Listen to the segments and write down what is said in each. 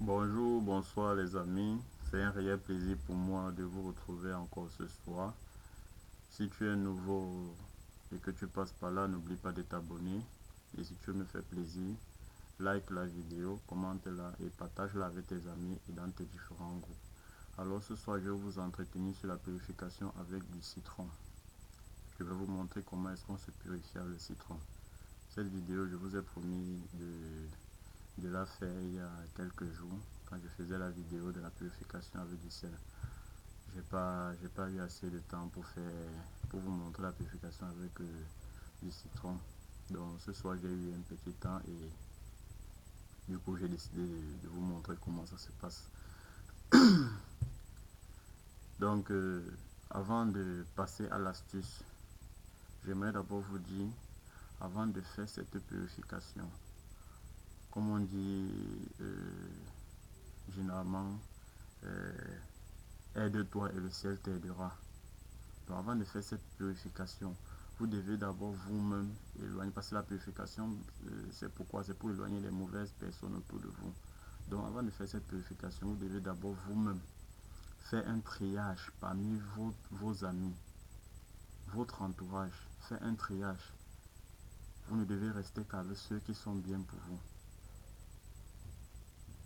Bonjour, bonsoir les amis. C'est un réel plaisir pour moi de vous retrouver encore ce soir. Si tu es nouveau et que tu passes par là, n'oublie pas de t'abonner. Et si tu me fais plaisir, like la vidéo, commente-la et partage-la avec tes amis et dans tes différents groupes. Alors ce soir, je vais vous entretenir sur la purification avec du citron. Je vais vous montrer comment est-ce qu'on se purifie avec le citron. Cette vidéo, je vous ai promis de la faire il y a quelques jours quand je faisais la vidéo de la purification avec du sel. J'ai pas eu assez de temps pour vous montrer la purification avec du citron. Donc ce soir j'ai eu un petit temps et du coup j'ai décidé de vous montrer comment ça se passe. Donc avant de passer à l'astuce, j'aimerais d'abord vous dire, avant de faire cette purification, comme on dit généralement, euh, aide-toi et le ciel t'aidera. Donc avant de faire cette purification, vous devez d'abord vous-même éloigner, parce que la purification, c'est pourquoi? C'est pour éloigner les mauvaises personnes autour de vous. Donc avant de faire cette purification, vous devez d'abord vous-même faire un triage parmi vos amis, votre entourage. Faire un triage. Vous ne devez rester qu'avec ceux qui sont bien pour vous.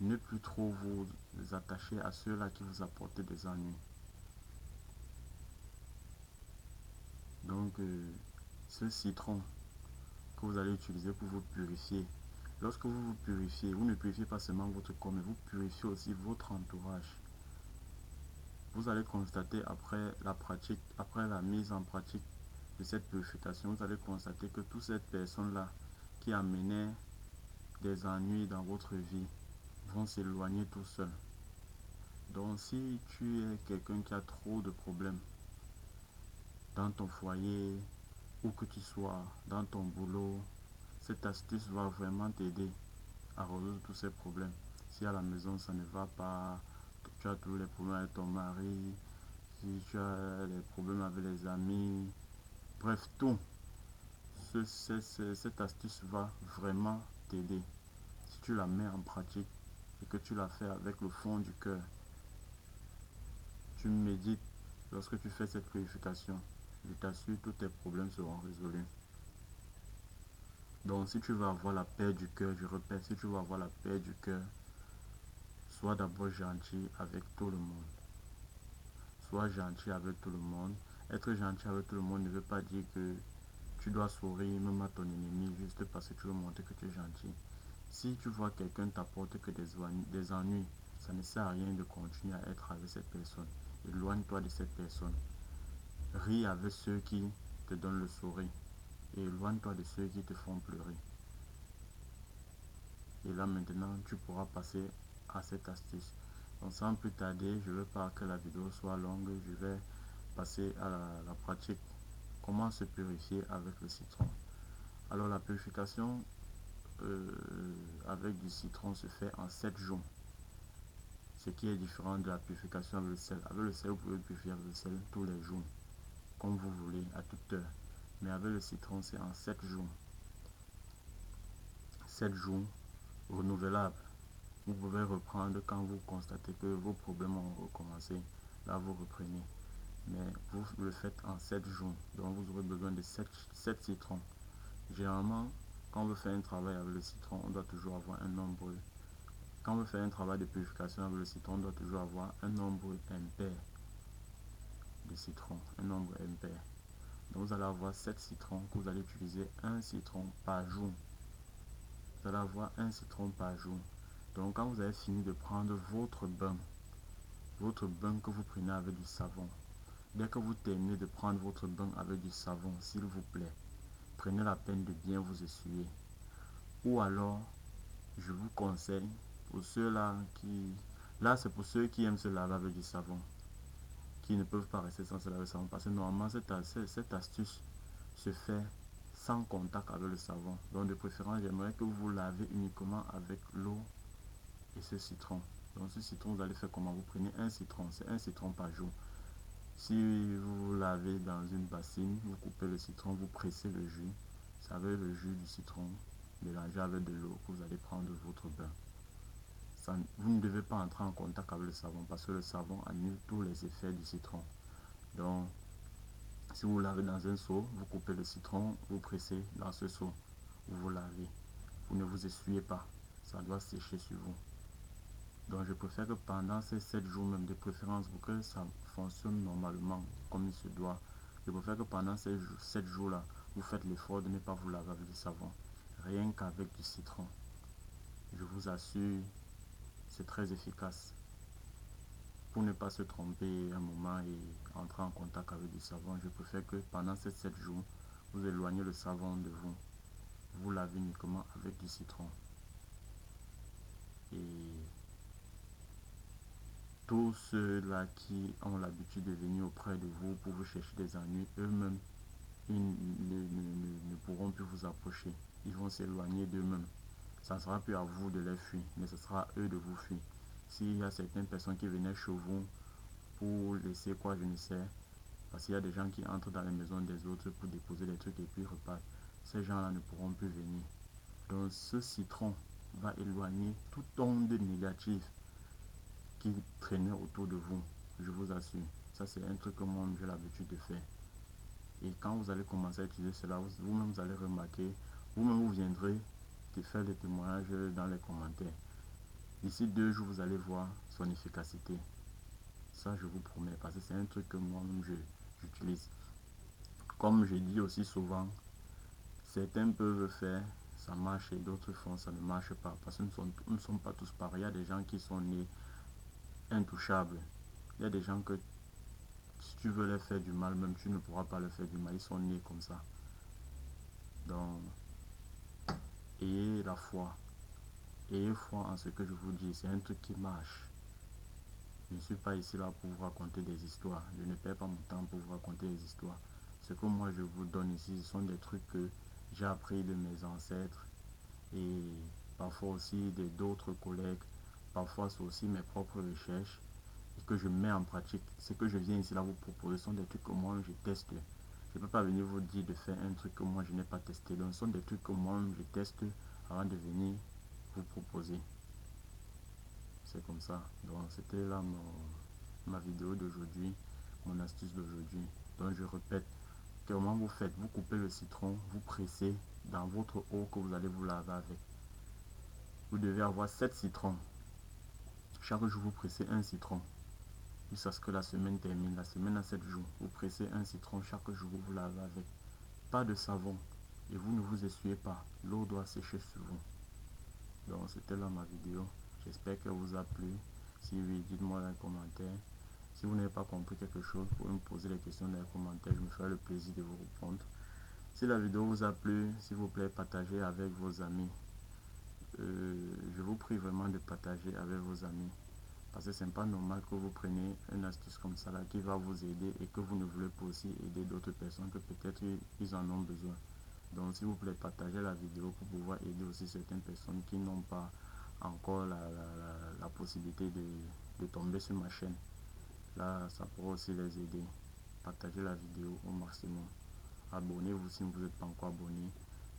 Ne plus trop vous attacher à ceux-là qui vous apportent des ennuis. Donc, ce citron que vous allez utiliser pour vous purifier. Lorsque vous vous purifiez, vous ne purifiez pas seulement votre corps, mais vous purifiez aussi votre entourage. Vous allez constater après la mise en pratique de cette purification, vous allez constater que toutes ces personnes-là qui amenaient des ennuis dans votre vie vont s'éloigner tout seuls. Donc si tu es quelqu'un qui a trop de problèmes dans ton foyer, où que tu sois, dans ton boulot, cette astuce va vraiment t'aider à résoudre tous ces problèmes. Si à la maison ça ne va pas, tu as tous les problèmes avec ton mari, si tu as des problèmes avec les amis, bref, tout, cette astuce va vraiment t'aider. Si tu la mets en pratique et que tu la fais avec le fond du cœur, tu médites lorsque tu fais cette purification, je t'assure, tous tes problèmes seront résolus. Donc si tu veux avoir la paix du cœur, je répète, si tu veux avoir la paix du cœur, sois d'abord gentil avec tout le monde. Sois gentil avec tout le monde. Être gentil avec tout le monde ne veut pas dire que tu dois sourire même à ton ennemi juste parce que tu veux montrer que tu es gentil. Si tu vois quelqu'un t'apporte que des ennuis, ça ne sert à rien de continuer à être avec cette personne. Éloigne-toi de cette personne. Ris avec ceux qui te donnent le sourire et éloigne-toi de ceux qui te font pleurer. Et là maintenant, tu pourras passer à cette astuce. Donc sans plus tarder, je ne veux pas que la vidéo soit longue, je vais passer à la pratique. Comment se purifier avec le citron? Alors la purification avec du citron se fait en 7 jours. Ce qui est différent de la purification avec le sel. Avec le sel, vous pouvez purifier avec le sel tous les jours, comme vous voulez, à toute heure. Mais avec le citron, c'est en 7 jours. 7 jours renouvelables. Vous pouvez reprendre quand vous constatez que vos problèmes ont recommencé. Là, vous reprenez. Mais vous le faites en 7 jours. Donc, vous aurez besoin de 7 citrons. Généralement, quand on veut faire un travail avec le citron, on doit toujours avoir un nombre. Quand on veut faire un travail de purification avec le citron, on doit toujours avoir un nombre impair de citrons. Un nombre impair. Donc, vous allez avoir 7 citrons que vous allez utiliser un citron par jour. Vous allez avoir un citron par jour. Donc, quand vous avez fini de prendre votre bain que vous prenez avec du savon, dès que vous terminez de prendre votre bain avec du savon, s'il vous plaît, prenez la peine de bien vous essuyer. Ou alors, je vous conseille, pour ceux-là qui... Là, c'est pour ceux qui aiment se laver avec du savon, qui ne peuvent pas rester sans se laver avec du savon. Parce que normalement, cette astuce se fait sans contact avec le savon. Donc, de préférence, j'aimerais que vous vous lavez uniquement avec l'eau et ce citron. Donc, ce citron, vous allez faire comment? Vous prenez un citron, c'est un citron par jour. Si vous lavez dans une bassine, vous coupez le citron, vous pressez le jus. C'est avec le jus du citron mélangé avec de l'eau que vous allez prendre votre bain. vous ne devez pas entrer en contact avec le savon parce que le savon annule tous les effets du citron. Donc, si vous lavez dans un seau, vous coupez le citron, vous pressez dans ce seau, vous lavez. Vous ne vous essuyez pas, ça doit sécher sur vous. Donc je préfère que pendant ces 7 jours même, de préférence pour que ça fonctionne normalement comme il se doit, je préfère que pendant ces 7 jours là, vous faites l'effort de ne pas vous laver avec du savon, rien qu'avec du citron. Je vous assure, c'est très efficace. Pour ne pas se tromper un moment et entrer en contact avec du savon, je préfère que pendant ces 7 jours, vous éloignez le savon de vous. Vous lavez uniquement avec du citron. Et tous ceux-là qui ont l'habitude de venir auprès de vous pour vous chercher des ennuis, eux-mêmes, ils ne pourront plus vous approcher. Ils vont s'éloigner d'eux-mêmes. Ça ne sera plus à vous de les fuir, mais ce sera à eux de vous fuir. S'il y a certaines personnes qui venaient chez vous pour laisser quoi, je ne sais, parce qu'il y a des gens qui entrent dans les maisons des autres pour déposer des trucs et puis repartent. Ces gens-là ne pourront plus venir. Donc ce citron va éloigner toute onde négative qui traînait autour de vous. Je vous assure. Ça, c'est un truc que moi j'ai l'habitude de faire. Et quand vous allez commencer à utiliser cela, vous-même vous allez remarquer, vous-même vous viendrez de faire des témoignages dans les commentaires. D'ici 2 jours, vous allez voir son efficacité. Ça, je vous promets, parce que c'est un truc que moi-même j'utilise. Comme je dis aussi souvent, certains peuvent faire, ça marche et d'autres font, ça ne marche pas. Parce que nous ne sommes pas tous pareils. Il y a des gens qui sont nés intouchables. Il y a des gens que si tu veux leur faire du mal, même tu ne pourras pas leur faire du mal. Ils sont nés comme ça. Donc, ayez la foi. Ayez foi en ce que je vous dis. C'est un truc qui marche. Je ne suis pas ici là pour vous raconter des histoires. Je ne perds pas mon temps pour vous raconter des histoires. Ce que moi je vous donne ici, ce sont des trucs que j'ai appris de mes ancêtres et parfois aussi d'autres collègues. Parfois c'est aussi mes propres recherches et que je mets en pratique. Ce que je viens ici là vous proposer sont des trucs que moi je teste. Je ne peux pas venir vous dire de faire un truc que moi je n'ai pas testé. Donc ce sont des trucs que moi je teste avant de venir vous proposer. C'est comme ça. Donc c'était là ma vidéo d'aujourd'hui, mon astuce d'aujourd'hui. Donc je répète, comment vous faites? Vous coupez le citron, vous pressez dans votre eau que vous allez vous laver avec. Vous devez avoir 7 citrons. Chaque jour vous pressez un citron. Jusqu'à ce que la semaine termine. La semaine a 7 jours. Vous pressez un citron chaque jour, vous lavez avec. Pas de savon. Et vous ne vous essuyez pas. L'eau doit sécher sur vous. Donc c'était là ma vidéo. J'espère qu'elle vous a plu. Si oui, dites-moi dans les commentaires. Si vous n'avez pas compris quelque chose, vous pouvez me poser les questions dans les commentaires. Je me ferai le plaisir de vous répondre. Si la vidéo vous a plu, s'il vous plaît, partagez avec vos amis. Je vous prie vraiment de partager avec vos amis. Parce que c'est pas normal que vous preniez une astuce comme ça là qui va vous aider et que vous ne voulez pas aussi aider d'autres personnes que peut-être ils en ont besoin. Donc s'il vous plaît, partagez la vidéo pour pouvoir aider aussi certaines personnes qui n'ont pas encore la possibilité de tomber sur ma chaîne. Là, ça pourra aussi les aider. Partagez la vidéo au maximum. Abonnez-vous si vous n'êtes pas encore abonné.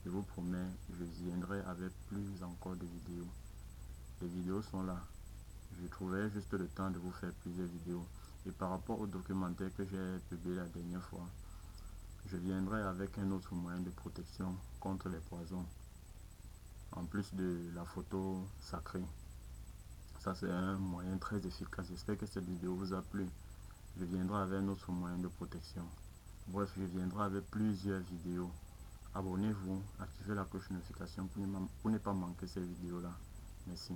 Je vous promets, je viendrai avec plus encore de vidéos. Les vidéos sont là. Je trouverai juste le temps de vous faire plusieurs vidéos. Et par rapport au documentaire que j'ai publié la dernière fois, je viendrai avec un autre moyen de protection contre les poisons. En plus de la photo sacrée. Ça c'est un moyen très efficace. J'espère que cette vidéo vous a plu. Je viendrai avec un autre moyen de protection. Bref, je viendrai avec plusieurs vidéos. Abonnez-vous, activez la cloche de notification pour ne pas manquer ces vidéos-là. Merci.